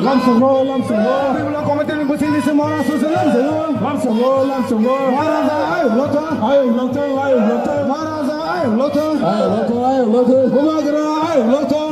Tribunal Comité de Negociação de Moral Social, Maraza, ai, Lota, Maraza, ai, Lota, Bumagra, ai, Lota, Bumagra, ai, Lota,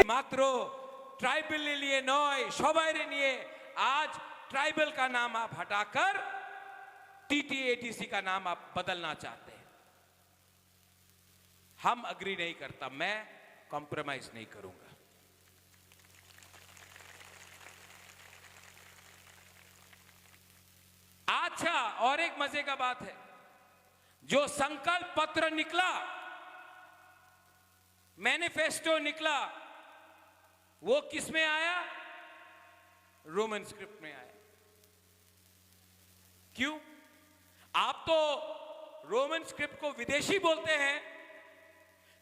মাত্র tribal लिए नॉय সবাইরে নিয়ে आज tribal का नाम आप हटाकर टीटीएटीसी का नाम आप बदलना चाहते हैं। हम अग्री नहीं करता, मैं कॉम्प्रोमाइज नहीं करूंगा। अच्छा, और एक मजे का बात है, जो संकल्प पत्र निकला, मैनिफेस्टो निकला, वो किस में आया? रोमन स्क्रिप्ट में आया। क्यों? आप तो रोमन स्क्रिप्ट को विदेशी बोलते हैं,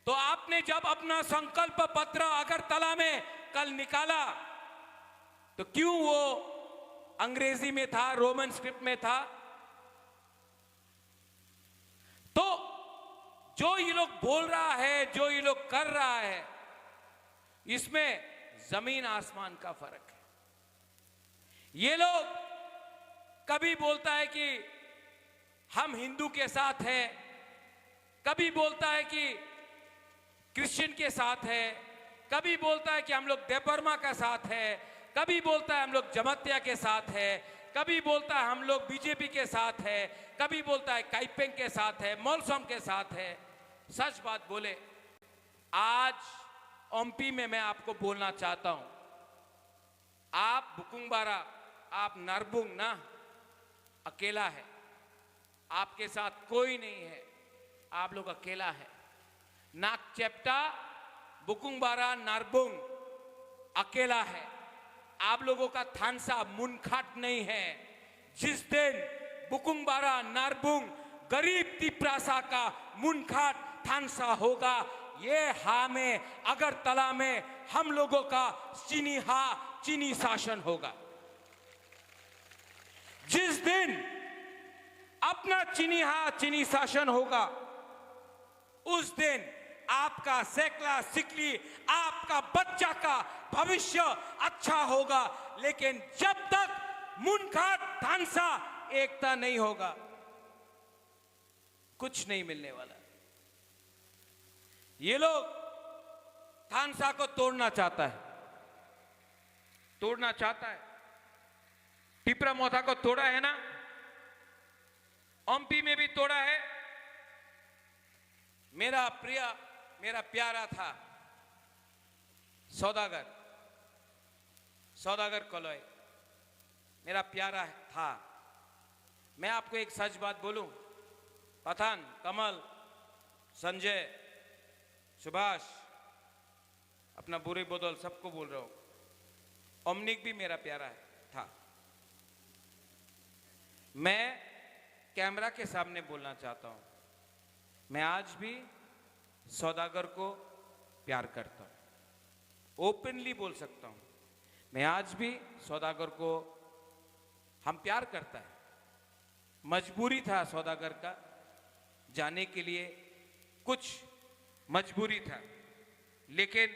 तो आपने जब अपना संकल्प पत्र अगरतला में कल निकाला, तो क्यों वो अंग्रेजी में था, रोमन स्क्रिप्ट में था? तो जो ये लोग बोल रहा है, जो ये लोग कर रहा है, इसमें जमीन आसमान का फर्क है। ये लोग कभी बोलता है कि हम हिंदू के साथ हैं, कभी बोलता है कि क्रिश्चियन के साथ है, कभी बोलता है कि हम लोग देबर्मा का साथ है, कभी बोलता है हम लोग जमातिया के साथ है, कभी बोलता है हम लोग बीजेपी के साथ है, कभी बोलता है काइपेंग के साथ है, मौलसम के साथ है। सच बात बोले, आज ओमपी में मैं आपको बोलना चाहता हूं, आप बुकुंगबारा, आप नारबुंग ना अकेला है, आपके साथ कोई नहीं है, आप लोग अकेला है। नाकचेप्टा, बुकुंगबारा, नारबुंग अकेला है। आप लोगों का थानसा मुनखाट नहीं है। जिस दिन बुकुंगबारा, नारबुंग, गरीब तिप्रासा का मुनखाट थानसा होगा, ये हा में अगरतला में हम लोगों का चीनी शासन होगा। जिस दिन अपना चीनी शासन होगा, उस दिन आपका सैकला सिकली, आपका बच्चा का भविष्य अच्छा होगा। लेकिन जब तक मुनखाट थानसा एकता नहीं होगा, कुछ नहीं मिलने वाला। ये लोग थानसा को तोड़ना चाहता है, टिपरा मोथा को तोड़ा है ना, ओमपी में भी तोड़ा है। मेरा प्यारा था सौदागर कलोय, मेरा प्यारा था। मैं आपको एक सच बात बोलूं, पठान, कमल, संजय, सुभाष, अपना बुरे बदल सबको बोल रहा हूं, ओमनिक भी मेरा प्यारा था। मैं कैमरा के सामने बोलना चाहता हूं, मैं आज भी सौदागर को प्यार करता हूं, ओपनली बोल सकता हूं। मैं आज भी सौदागर को हम प्यार करता है। मजबूरी था सौदागर का जाने के लिए, कुछ मजबूरी था, लेकिन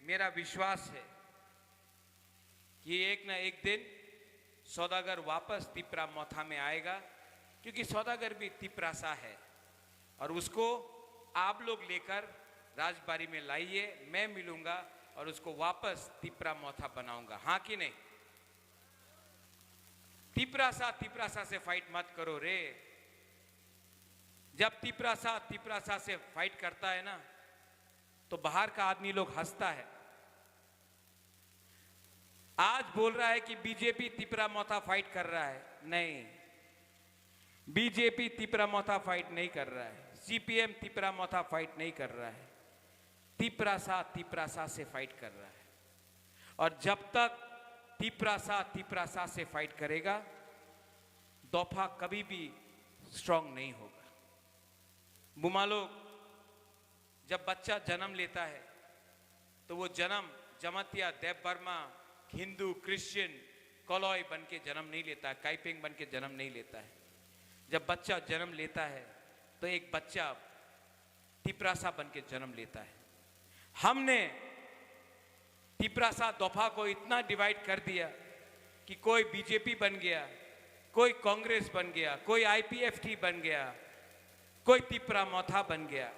मेरा विश्वास है कि एक ना एक दिन सौदागर वापस तिपरा मोथा में आएगा, क्योंकि सौदागर भी तिपरासा है और उसको आप लोग लेकर राजबारी में लाइए, मैं मिलूंगा और उसको वापस तिपरा मोथा बनाऊंगा। हाँ कि नहीं? तिपरासा से फाइट मत करो रे। जब तिपरासा से फाइट करता है ना, तो बाहर का आदमी लोग हंसता है। आज बोल रहा है कि बीजेपी तिपरा मोथा फाइट कर रहा है। नहीं, बीजेपी तिपरा मोथा फाइट नहीं कर रहा है। सीपीएम तिपरा मोथा फाइट नहीं कर रहा है, तिपरासा से फाइट कर रहा है। और जब तक तिपरासा से फाइट करेगा, दोफा कभी भी स्ट्रांग नहीं होगा। बुमा लोग, जब बच्चा जन्म लेता है तो वो जन्म जमातिया, देव बर्मा, हिंदू, क्रिश्चियन, कोलोई बन के जन्म नहीं लेता है, काइपेंग बन के जन्म नहीं लेता है। जब बच्चा जन्म लेता है तो एक बच्चा तिपरासा बन के जन्म लेता है। हमने तिपरासा दोफा को इतना डिवाइड कर दिया कि कोई बीजेपी बन गया, कोई कांग्रेस बन गया, कोई आईपीएफटी बन गया, कोई तिपरा मोथा बन गया,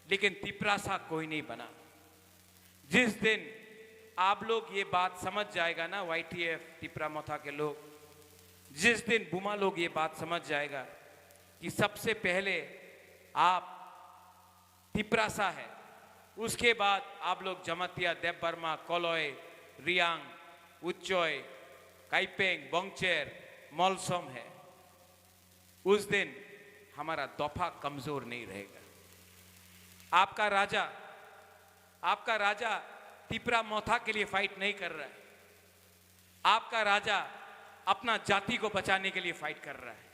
लेकिन तिपरासा कोई नहीं बना। जिस दिन आप लोग ये बात समझ जाएगा ना, वाईटीएफ तिपरा मोथा के लोग, जिस दिन बुमा लोग ये बात समझ जाएगा कि सबसे पहले आप तिपरासा है, उसके बाद आप लोग जमातिया, देव बर्मा, कोलोय, रियांग, उच्चोय, काइपेंग, बोंगचेर, मोलसोम है, उस दिन हमारा दोफा कमजोर नहीं रहेगा। आपका राजा तिपरा मोथा के लिए फाइट नहीं कर रहा है। आपका राजा अपना जाति को बचाने के लिए फाइट कर रहा है।